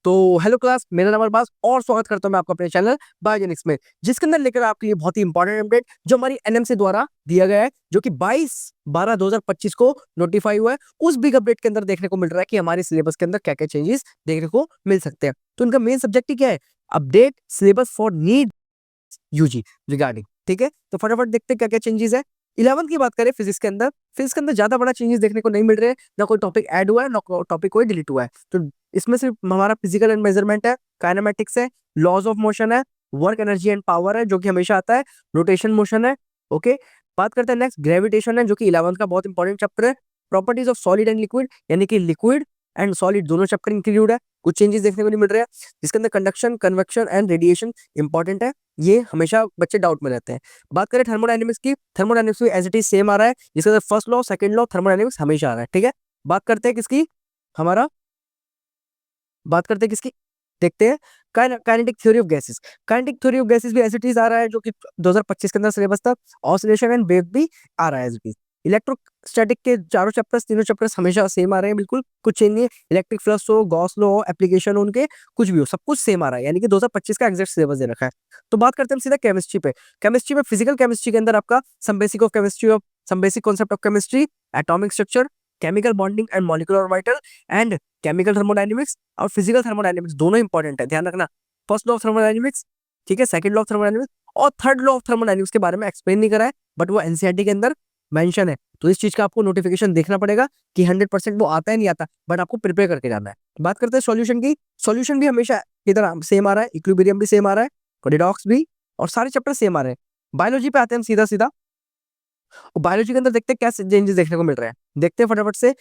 तो hello class, मेरा नाम अरबाज और स्वागत करता हूं मैं आपको अपने चैनल बायोजेनिक्स में, जिसके अंदर लेकर आपके लिए बहुत ही इंपॉर्टेंट अपडेट जो हमारी एनएमसी द्वारा दिया गया है, जो कि 22/12/2025 को नोटिफाई हुआ है। उस बिग अपडेट के अंदर देखने को मिल रहा है कि हमारे सिलेबस के अंदर क्या क्या चेंजेस देखने को मिल सकते हैं। तो इनका मेन सब्जेक्ट ही क्या है? Update syllabus for NEET UG regarding. ठीक है, तो फटाफट देखते हैं क्या क्या चेंजेस है। 11th की बात करें फिजिक्स के अंदर ज्यादा बड़ा चेंजेस देखने को नहीं मिल रहे हैं। ना कोई टॉपिक ऐड हुआ है, ना टॉपिक कोई डिलीट हुआ है। तो इसमें सिर्फ हमारा फिजिकल एंड मेजरमेंट है, काइनेमेटिक्स है, लॉज ऑफ मोशन है, वर्क एनर्जी एंड पावर है जो कि हमेशा आता है, रोटेशन मोशन है। ओके, बात करते हैं नेक्स्ट ग्रेविटेशन है, जो कि 11th का बहुत इंपॉर्टेंट चैप्टर है। Properties of solid and liquid, यानी कि लिक्विड एंड सॉलिड दोनों चैप्टर इंक्लूड है। कुछ चेंजेस देखने को नहीं मिल रहे हैं, जिसके अंदर conduction, convection and radiation important है। ये हमेशा बच्चे डाउट में रहते हैं। बात करें थर्मोडायनेमिक्स की, थर्मोडायनेमिक्स भी एज इट इज सेम आ रहा है, जिसके अंदर first law, second law, thermodynamics हमेशा आ रहा है। ठीक है, बात करते हैं किसकी, हमारा बात करते हैं किसकी, देखते हैं kinetic theory of gases. Kinetic theory of gases भी एज इट इज आ रहा है, जो कि 2025 के अंदर सिलेबस था। ऑसिलेशन एंड वेव भी आ रहा है एज इट इज। इलेक्ट्रोस्टैटिक के चारों चैप्टर्स, तीनों चैप्टर्स हमेशा सेम आ रहे हैं, बिल्कुल कुछ चेंज नहीं है। इलेक्ट्रिक फ्लक्स हो, गॉस लॉ हो, एप्लीकेशन उनके कुछ भी हो, सब कुछ सेम आ रहा है, यानी कि 2025 का एग्जैक्ट सिलेबस दे रखा है। तो बात करते हैं हम सीधा केमिस्ट्री पे। केमिस्ट्री में फिजिकल केमिस्ट्री के अंदर आपका some basic concept of chemistry, atomic structure, chemical bonding and molecular orbital and chemical thermodynamics और फिजिकल थर्मोडायनेमिक्स दोनों इंपॉर्टेंट है, ध्यान रखना। फर्स्ट लॉ ऑफ थर्मोडायनेमिक्स, ठीक है, सेकंड लॉ ऑफ थर्मोडायनेमिक्स और थर्ड लॉ ऑफ थर्मोडायनेमिक्स के बारे में एक्सप्लेन नहीं करा है, बट वो एनसीईआरटी के अंदर मेंशन है। तो इस चीज का आपको नोटिफिकेशन देखना पड़ेगा कि 100% वो आता है नहीं आता, बट आपको प्रिपेयर करके जाना है। बात करते हैं सॉल्यूशन की। सॉल्यूशन भी हमेशा की तरह सेम आ रहा है, इक्विलिब्रियम भी सेम आ रहा है, रिडॉक्स भी, और सारे चैप्टर सेम आ रहे हैं। बायोलॉजी पे आते हैं हम सीधा सीधा, और बायोलॉजी के अंदर देखते हैं क्या चेंजेस देखने को मिल रहे हैं। देखते हैं फटाफट से।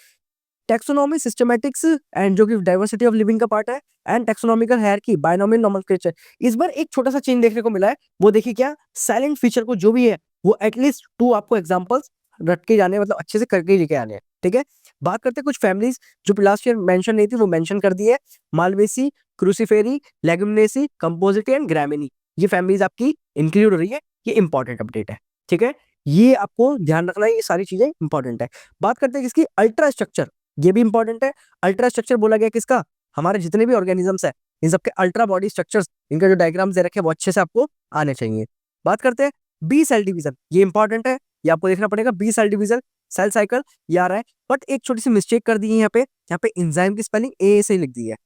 टेक्सोनॉमी, सिस्टमैटिक्स एंड जो कि डाइवर्सिटी ऑफ लिविंग का पार्ट है, and taxonomical hierarchy, binomial nomenclature. इस बार एक छोटा सा चेंज देखने को मिला है, वो देखिए क्या, साइलेंट फीचर को जो भी है वो एटलीस्ट 2 आपको एग्जांपल्स रट के जाने, मतलब अच्छे से करके ही लेके आने हैं। ठीक है, बात करते हैं कुछ फैमिलीज जो लास्ट ईयर मेंशन नहीं थी, वो मेंशन कर दी है। Malvaceae, Cruciferae, Leguminosae, Compositae and ग्रामिनी, ये फैमिलीज आपकी इंक्लूड हो रही है। ये इंपॉर्टेंट अपडेट है। ठीक है, ये आपको ध्यान रखना है, ये सारी चीजें इंपॉर्टेंट है। बात करते हैं किसकी, अल्ट्रा स्ट्रक्चर, ये भी इंपॉर्टेंट है। अल्ट्रा स्ट्रक्चर बोला गया किसका, हमारे जितने भी ऑर्गेनिजम्स है, इन सबके अल्ट्रा बॉडी स्ट्रक्चर्स, इनका जो डायग्राम्स दे रखे हैं वो अच्छे से आपको आने चाहिए। बात करते हैं बी सेल डिवीजन, ये इंपॉर्टेंट है, ये आपको देखना पड़ेगा। B cell division, cell cycle, ये आ रहा है, बट एक छोटी सी मिस्टेक कर दी है यहाँ पे एंजाइम की स्पेलिंग ए से ही लिख दी है।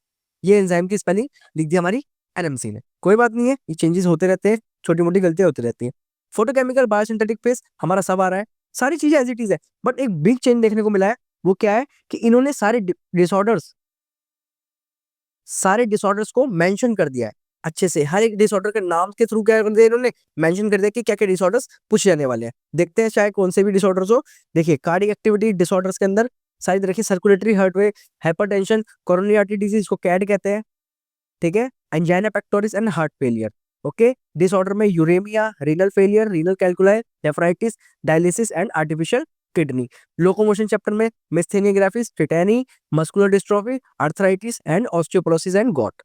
ये एंजाइम की स्पेलिंग लिख दी हमारी एनएमसी ने। कोई बात नहीं है, ये चेंजेस होते रहते हैं, छोटी मोटी गलतियां होती रहती हैं। फोटोकेमिकल बायोसिंथेटिक फेस हमारा सब आ रहा है, सारी चीजें एज इट इज है, बट एक बिग चेंज देखने को मिला है। वो क्या है कि इन्होंने सारे डिसऑर्डर्स को मेंशन कर दिया है अच्छे से। हर एक डिसऑर्डर के नाम के थ्रू क्या कर दिया इन्होंने, मेंशन कर दिया कि क्या क्या डिसऑर्डर्स पूछे जाने वाले हैं। देखते हैं चाहे कौन से भी डिसऑर्डर्स हो। देखिए, कार्डियक एक्टिविटी डिसऑर्डर्स के अंदर सारी देखिए, circulatory heart way, hypertension, coronary artery disease को कैड कहते हैं। ठीक है, angina pectoris and heart failure. Okay, disorder में uraemia, renal failure, renal calculi, nephritis, dialysis and artificial kidney. Locomotion chapter में myasthenia gravis, tetany, muscular dystrophy, arthritis and osteoporosis and gout.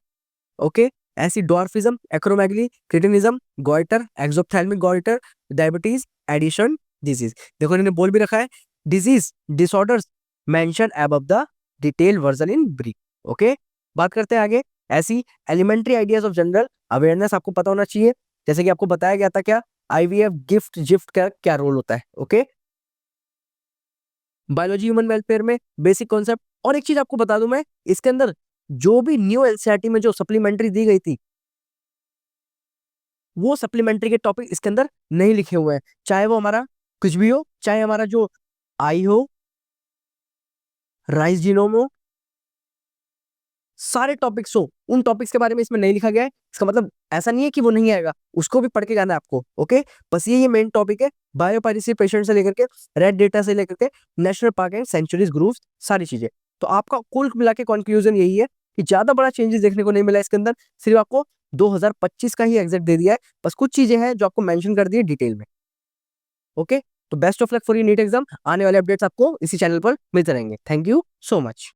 Okay, ऐसी dwarfism, acromegaly, cretinism, goitre, exophthalmic goitre, diabetes, Addison disease. देखो इन्होंने बोल भी रखा है, disease disorders mention above the detail version in brief. Okay, बात करते हैं आगे। ऐसी elementary ideas of general awareness आपको पता होना चाहिए, जैसे कि आपको बताया गया था क्या, आईवीएफ, गिफ्ट, जिफ्ट का क्या रोल होता है। ओके, बायोलॉजी ह्यूमन वेलफेयर में बेसिक कॉन्सेप्ट। और एक चीज आपको बता दूं मैं, इसके अंदर जो भी न्यू एनसीईआरटी में जो सप्लीमेंट्री दी गई थी, वो सप्लीमेंट्री के टॉपिक इसके अंदर नहीं लिखे हुए हैं। चाहे वो हमारा कुछ भी हो, चाहे हमारा जो आई हो, राइस जीनोम हो, सारे टॉपिक्स हो, उन टॉपिक्स के बारे में इसमें नहीं लिखा गया है। इसका मतलब ऐसा नहीं है कि वो नहीं आएगा, उसको भी पढ़ के जाना है आपको। ओके, बस ये मेन टॉपिक है, बायो पार्टिसिपेशन से लेकर के, रेड डेटा से लेकर के, national park and sanctuaries groves, सारी चीजें। तो आपका कुल मिला के कंक्लूजन यही है कि ज्यादा बड़ा चेंजेस देखने को नहीं मिला इसके अंदर, सिर्फ आपको 2025 का ही एग्जैक्ट दे दिया है। बस कुछ चीजें हैं जो आपको मेंशन कर दी है डिटेल में। ओके, तो best of luck for your NEET exam. आने वाले अपडेट्स आपको इसी चैनल पर मिलते रहेंगे। Thank you so much.